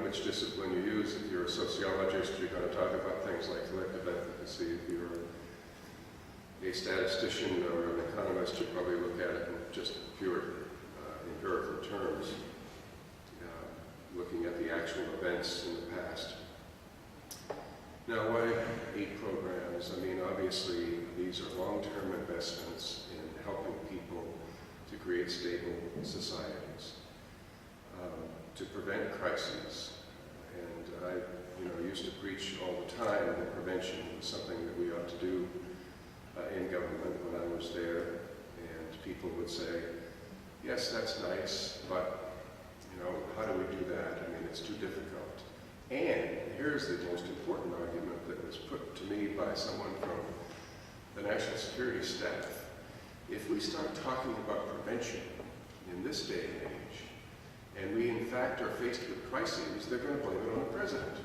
which discipline you use. If you're a sociologist, you're going to talk about things like collective efficacy. If you're a statistician or an economist, you probably look at it in just pure empirical terms, looking at the actual events in the past. Now, why 8 programs? I mean, obviously, these are long-term investments in helping people to create stable societies, to prevent crises. And I used to preach all the time that prevention was something that we ought to do in government when I was there. And people would say, yes, that's nice, but, how do we do that? I mean, it's too difficult. And here's the most important argument that was put to me by someone from the National Security staff. If we start talking about prevention in this day and age, and we in fact are faced with crises, they're going to blame it on the president.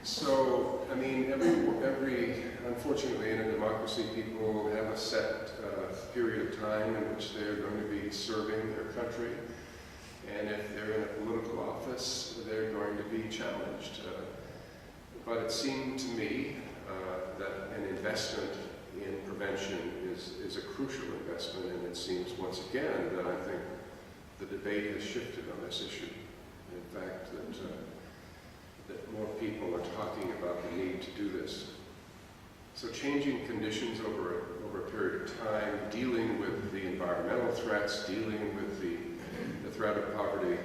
So, I mean, unfortunately in a democracy, people have a set period of time in which they're going to be serving their country. And if they're in a political office, they're going to be challenged. But it seemed to me that an investment in prevention is a crucial investment, and it seems once again that I think the debate has shifted on this issue. In fact, that more people are talking about the need to do this. So changing conditions over a period of time, dealing with the environmental threats, dealing with the threat of poverty,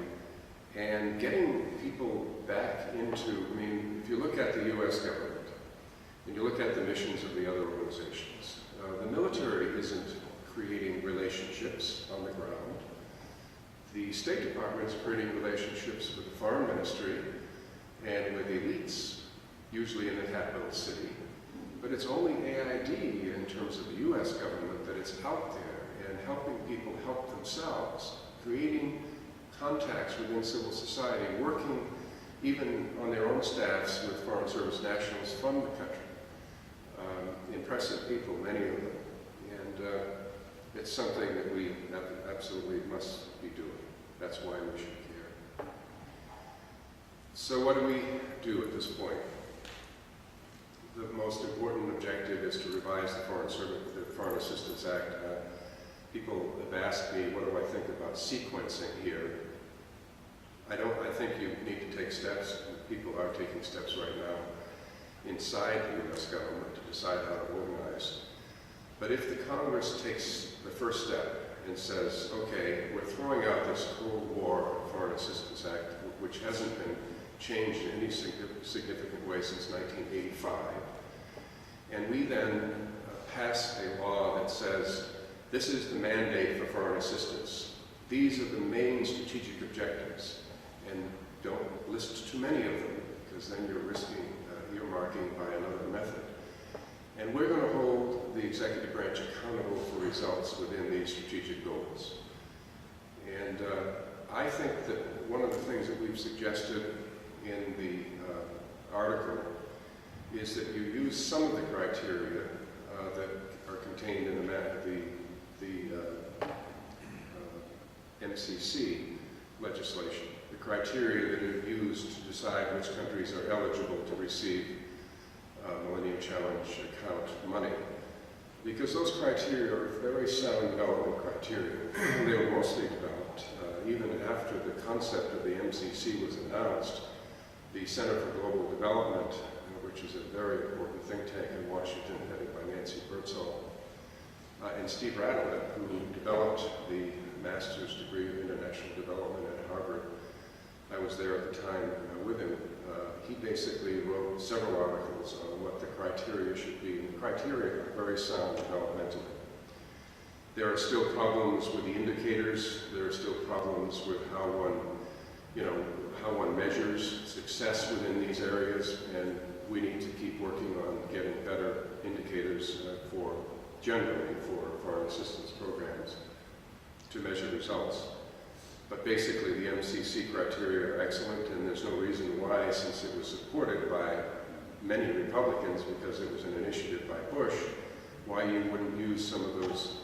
and getting people back into, I mean, if you look at the U.S. government, and you look at the missions of the other organizations, the military isn't creating relationships on the ground. The State Department is creating relationships with the Foreign Ministry and with elites, usually in the capital city. But it's only AID in terms of the U.S. government that it's out there and helping people help themselves, creating contacts within civil society, working even on their own staffs with Foreign Service nationals from the country. Impressive people, many of them. And it's something that we absolutely must be doing. That's why we should care. So what do we do at this point? The most important objective is to revise the Foreign Assistance Act. People have asked me, what do I think about sequencing here? I think you need to take steps, and people are taking steps right now inside the U.S. government to decide how to organize. But if the Congress takes the first step and says, okay, we're throwing out this Cold War Foreign Assistance Act, which hasn't been changed in any significant way since 1985, and we then pass a law that says, this is the mandate for foreign assistance. These are the main strategic objectives, and don't list too many of them, because then you're risking earmarking by another method. And we're going to hold the executive branch accountable for results within these strategic goals. And I think that one of the things that we've suggested in the article is that you use some of the criteria that are contained in the MCC legislation, the criteria that are used to decide which countries are eligible to receive Millennium Challenge account money. Because those criteria are very sound development criteria. They were mostly developed even after the concept of the MCC was announced. The Center for Global Development, which is a very important think tank in Washington, headed by Nancy Birdsall, and Steve Radlett, who developed the master's degree of international development at Harvard. I was there at the time with him. He basically wrote several articles on what the criteria should be, and the criteria are very sound developmentally. There are still problems with the indicators. There are still problems with how one measures success within these areas, and we need to keep working on getting better indicators generally for foreign assistance programs to measure results. But basically the MCC criteria are excellent, and there's no reason why, since it was supported by many Republicans because it was an initiative by Bush, why you wouldn't use some of those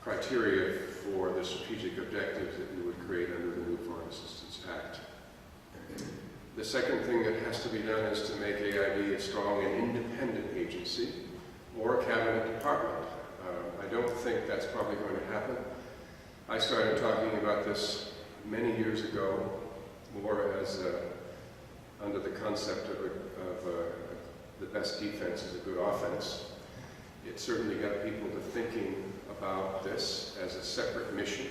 criteria for the strategic objectives that you would create under the new Foreign Assistance The second thing that has to be done is to make AID a strong and independent agency or a cabinet department. I don't think that's probably going to happen. I started talking about this many years ago, more as under the concept of the best defense is a good offense. It certainly got people to thinking about this as a separate mission.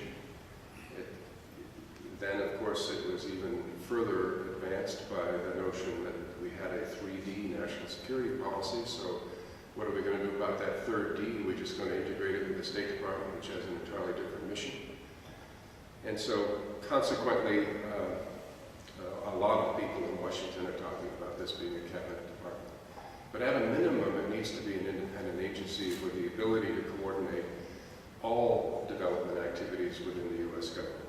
Then, of course, it was even further advanced by the notion that we had a 3D national security policy, so what are we going to do about that third D? We're just going to integrate it with the State Department, which has an entirely different mission. And so, consequently, a lot of people in Washington are talking about this being a cabinet department. But at a minimum, it needs to be an independent agency with the ability to coordinate all development activities within the U.S. government.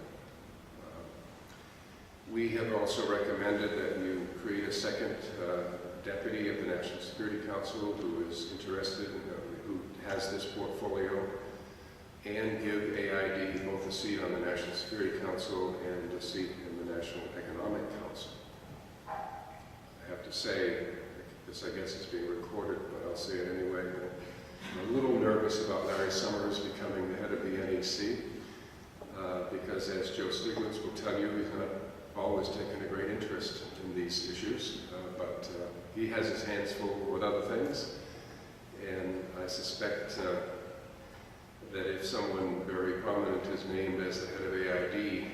We have also recommended that you create a second deputy of the National Security Council who is interested, who has this portfolio, and give AID both a seat on the National Security Council and a seat in the National Economic Council. I have to say, this I guess is being recorded, but I'll say it anyway, I'm a little nervous about Larry Summers becoming the head of the NEC, because as Joe Stiglitz will tell you, he's not always taken a great interest in these issues, but he has his hands full with other things, and I suspect that if someone very prominent is named as the head of AID,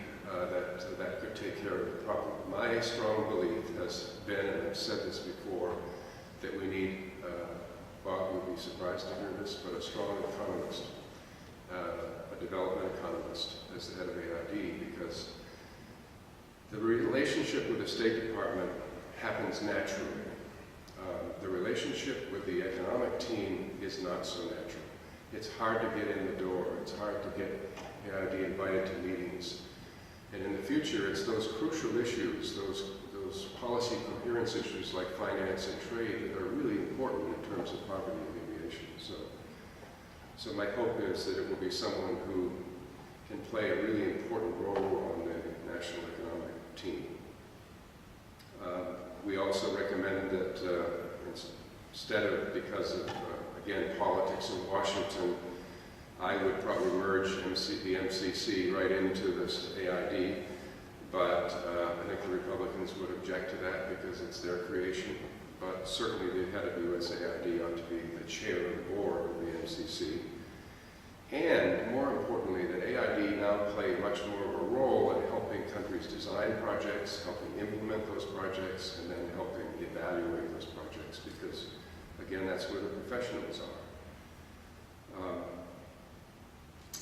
that could take care of the problem. My strong belief has been, and I've said this before, that we need, Bob would be surprised to hear this, but a strong economist, a development economist as the head of AID, because the relationship with the State Department happens naturally. The relationship with the economic team is not so natural. It's hard to get in the door. It's hard to get AID invited to meetings. And in the future, it's those crucial issues, those policy coherence issues like finance and trade that are really important in terms of poverty alleviation. So my hope is that it will be someone who can play a really important role on the national economic team. We also recommend that instead of, because of, again, politics in Washington, I would probably merge the MCC right into this AID, but I think the Republicans would object to that because it's their creation. But certainly the head of USAID ought to be the chair of the board of the MCC. And more importantly, that AID now play much more of a role in helping countries design projects, helping implement those projects, and then helping evaluate those projects, because, again, that's where the professionals are.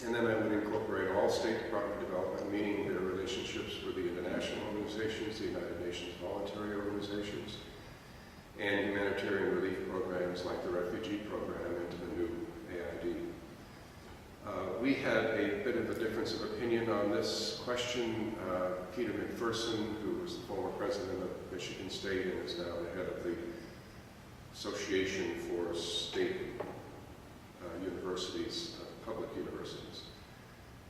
And then I would incorporate all State Department development, meaning their relationships with the international organizations, the United Nations voluntary organizations, and humanitarian relief programs like the refugee program into the new AID. We had a bit of a difference of opinion on this question. Peter McPherson, who was the former president of Michigan State and is now the head of the Association for State Universities, Public Universities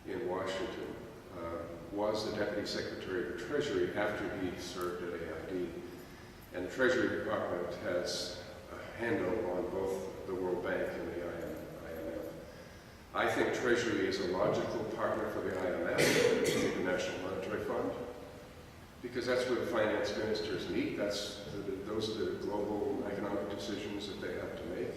in Washington, was the Deputy Secretary of the Treasury after he served at AID. And the Treasury Department has a handle on both the World Bank and the IMF. I think Treasury is a logical partner for the IMF, the International Monetary Fund, because that's where the finance ministers meet. Those are the global economic decisions that they have to make.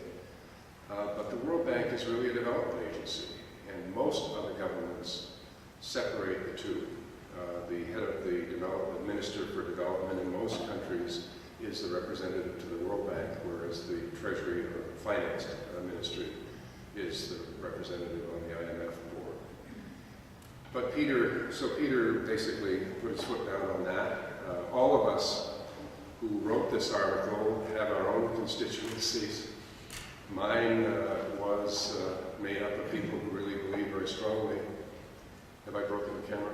But the World Bank is really a development agency, and most other governments separate the two. The head of the development, Minister for Development in most countries is the representative to the World Bank, whereas the Treasury or Finance Ministry is the representative on the IMF board. But Peter basically put his foot down on that. All of us who wrote this article have our own constituencies. Mine was made up of people who really believe very strongly. Have I broken the camera?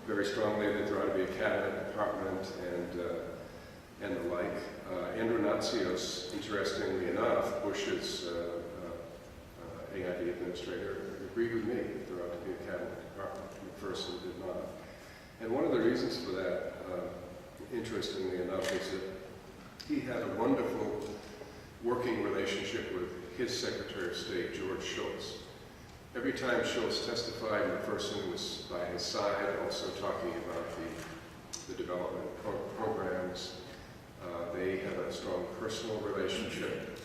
Very strongly that there ought to be a cabinet department and the like. Andrew Natsios, interestingly enough, Bush's AID administrator, agreed with me that there ought to be a cabinet department. McPherson did not. And one of the reasons for that interestingly enough, is that he had a wonderful working relationship with his Secretary of State, George Shultz. Every time Shultz testified, McPherson was by his side, also talking about the development programs. They had a strong personal relationship.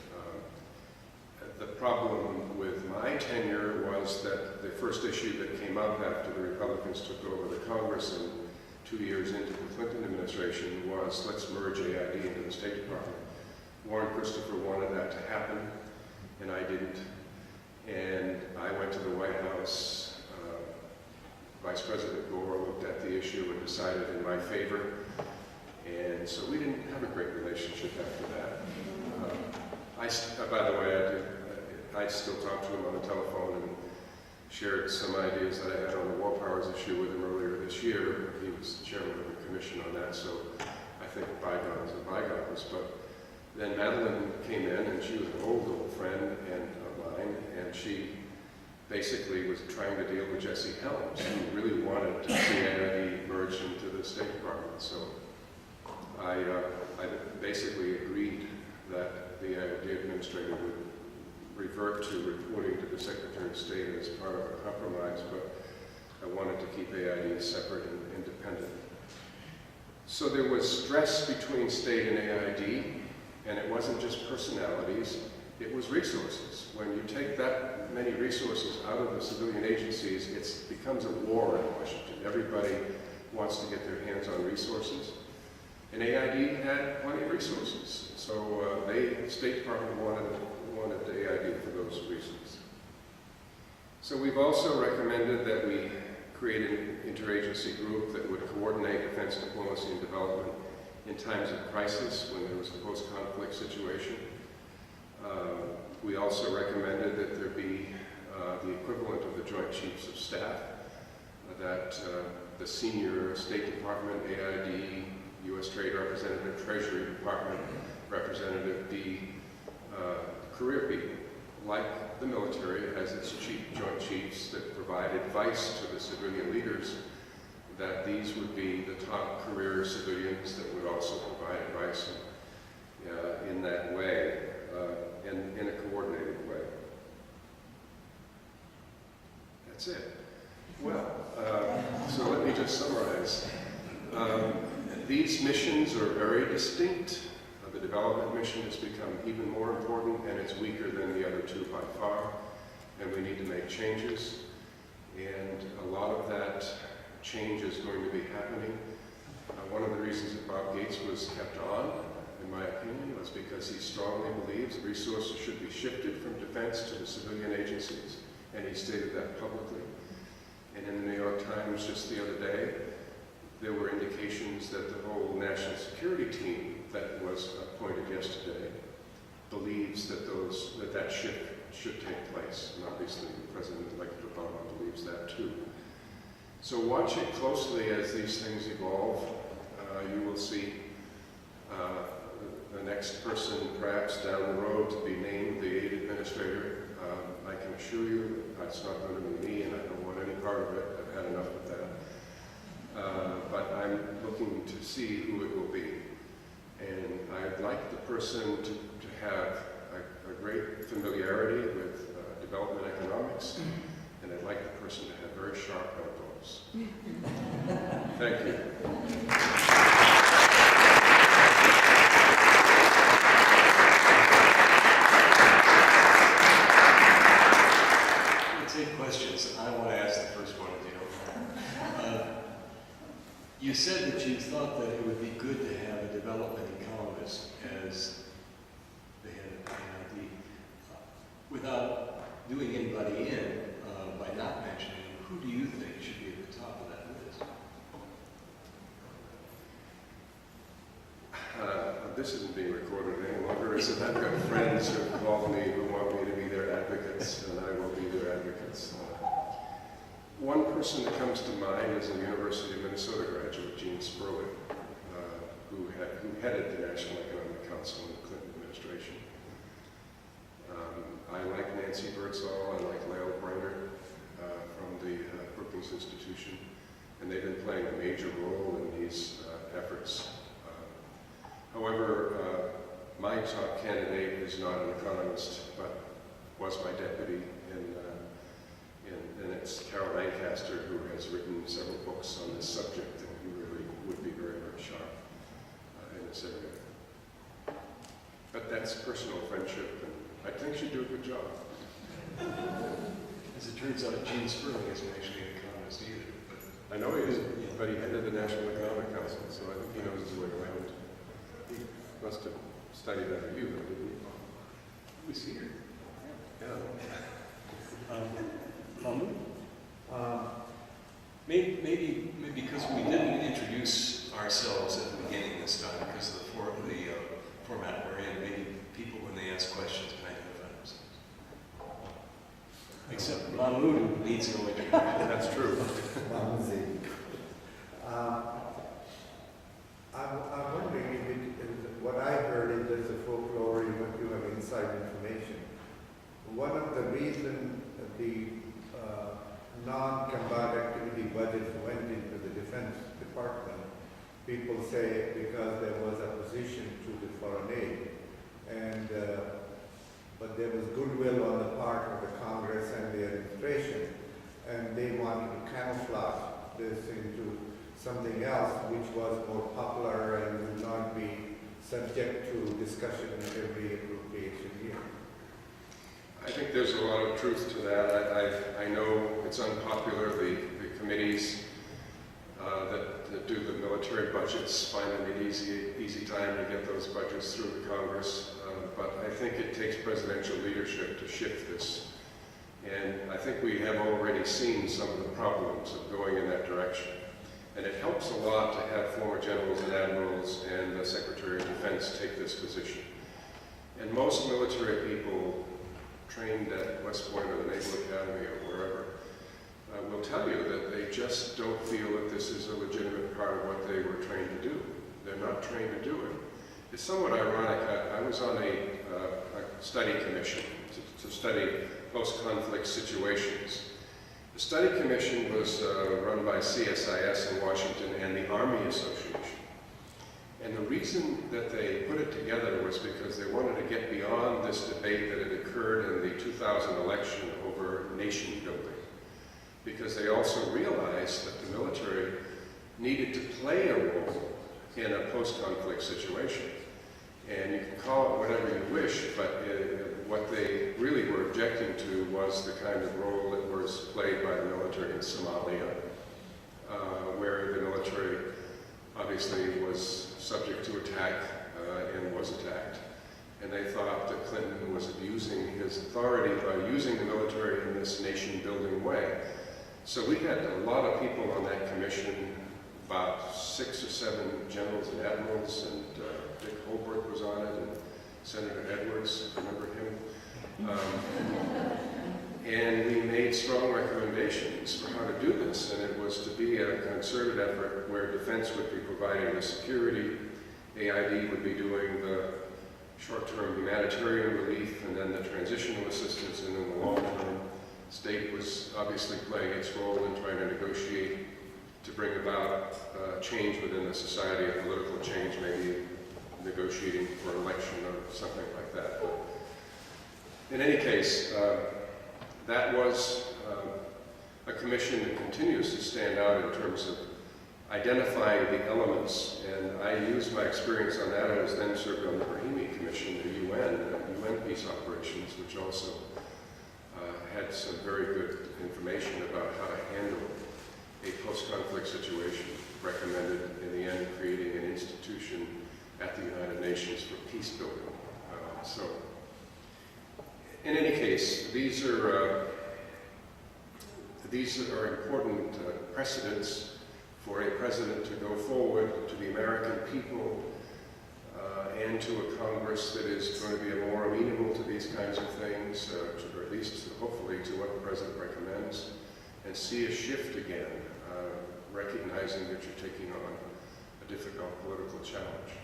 The problem with my tenure was that the first issue that came up after the Republicans took over the Congress and 2 years into the Clinton administration was, let's merge AID into the State Department. Warren Christopher wanted that to happen, and I didn't. And I went to the White House. Vice President Gore looked at the issue and decided in my favor. And so we didn't have a great relationship after that. By the way, I still talk to him on the telephone and shared some ideas that I had on the War Powers issue with him earlier this year. He was the chairman of the commission on that, so I think bygones are bygones. But then Madeline came in, and she was an old friend of mine, and she basically was trying to deal with Jesse Helms, who really wanted to see AID merged into the State Department. So I basically agreed that the AID administrator would revert to reporting to the Secretary of State as part of a compromise, but I wanted to keep AID separate and independent. So there was stress between state and AID, and it wasn't just personalities, it was resources. When you take that many resources out of the civilian agencies, it becomes a war in Washington. Everybody wants to get their hands on resources. And AID had plenty of resources. So the State Department wanted the AID for those reasons. So we've also recommended that we create an interagency group that would coordinate defense diplomacy and development in times of crisis when there was a post-conflict situation. We also recommended that there be the equivalent of the Joint Chiefs of Staff, that the senior State Department, AID, U.S. Trade Representative, Treasury Department representative be career people, like the military has its joint chiefs that provide advice to the civilian leaders, that these would be the top career civilians that would also provide advice in that way, and in a coordinated way. That's it. Well, so let me just summarize. These missions are very distinct. The development mission has become even more important, and it's weaker than the other two by far, and we need to make changes. And a lot of that change is going to be happening. One of the reasons that Bob Gates was kept on, in my opinion, was because he strongly believes resources should be shifted from defense to the civilian agencies, and he stated that publicly. And in the New York Times just the other day, there were indications that the whole national security team that was appointed yesterday believes that that shift should take place. And obviously, President-elect Obama believes that too. So watch it closely as these things evolve. You will see the next person, perhaps down the road, to be named the aid administrator. I can assure you that's not going to be me, and I don't want any part of it. I've had enough of that. But I'm looking to see who it will be. And I'd like the person to have a great familiarity with development economics, and I'd like the person to have very sharp elbows. Thank you. We'll take questions. I want to ask the first one, if you don't mind. You said that you thought that it would be good to have a development economist as the head of AID. Without doing anybody in, by not mentioning, who do you think should be at the top of that list? This isn't being recorded any longer, is it? I've got friends who have called me who want me to be their advocates, and I will be their advocates. One person that comes to mind is a University of Minnesota graduate, Gene Sperling, who headed the National Economic Council in the Clinton administration. I like Nancy Birdsall, I like Lael Brainerd from the Brookings Institution, and they've been playing a major role in these efforts However, my top candidate is not an economist, but was my deputy, and it's Carol Lancaster, who has written several books on this subject, and who really would be very, very sharp in this area. But that's personal friendship, and I think she'd do a good job. As it turns out, Gene Sperling isn't actually an economist either. But I know he is, but he headed the National Economic Council, so I think he knows his way around. He must have studied under you, though, didn't he? he was here. Yeah. Mahmoud? Maybe because we didn't introduce ourselves at the beginning this time because of the format we're in, maybe people, when they ask questions, can identify themselves. Except Mahmoud, who needs no introduction. That's true. I'm wondering if what I heard is just a folklore, what you have inside information. One of the reasons the non-combat activity budgets went into the Defense Department, people say because there was opposition to the foreign aid, and but there was goodwill on the part of the Congress and the administration, and they wanted to camouflage this into something else which was more popular and would not be subject to discussion in every appropriation year. I think there's a lot of truth to that. I know it's unpopular. The committees that do the military budgets find it an easy time to get those budgets through the Congress. But I think it takes presidential leadership to shift this. And I think we have already seen some of the problems of going in that direction. And it helps a lot to have former generals and admirals and the Secretary of Defense take this position. And most military people trained at West Point or the Naval Academy or wherever will tell you that they just don't feel that this is a legitimate part of what they were trained to do. They're not trained to do it. It's somewhat ironic. I was on a study commission to study post-conflict situations. The study commission was run by CSIS in Washington and the Army Association. And the reason that they put it together was because they wanted to get beyond this debate that had occurred in the 2000 election over nation building. Because they also realized that the military needed to play a role in a post-conflict situation. And you can call it whatever you wish, but what they really were objecting to was the kind of role that was played by the military in Somalia, where the military obviously was subject to attack and was attacked. And they thought that Clinton was abusing his authority by using the military in this nation-building way. So we had a lot of people on that commission, about 6 or 7 generals and admirals, and Dick Holbrook was on it, and Senator Edwards, remember him? And we made strong recommendations for how to do this, and it was to be a concerted effort where defense would be providing the security, AID would be doing the short-term humanitarian relief, and then the transitional assistance, and in the long term, state was obviously playing its role in trying to negotiate to bring about change within the society, a political change, maybe negotiating for election or something like that. But in any case, that was a commission that continues to stand out in terms of identifying the elements, and I used my experience on that. I was then served on the Brahimi Commission, the UN peace operations, which also had some very good information about how to handle a post-conflict situation, recommended in the end creating an institution at the United Nations for peace building. So, in any case, these are important precedents for a president to go forward to the American people and to a Congress that is going to be more amenable to these kinds of things, or at least hopefully to what the president recommends, and see a shift again, recognizing that you're taking on a difficult political challenge.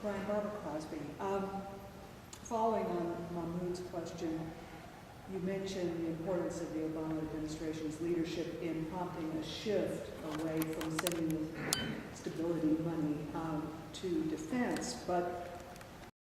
Brian, Barbara Crosby. Following on Mahmoud's question, you mentioned the importance of the Obama administration's leadership in prompting a shift away from sending the stability money to defense, but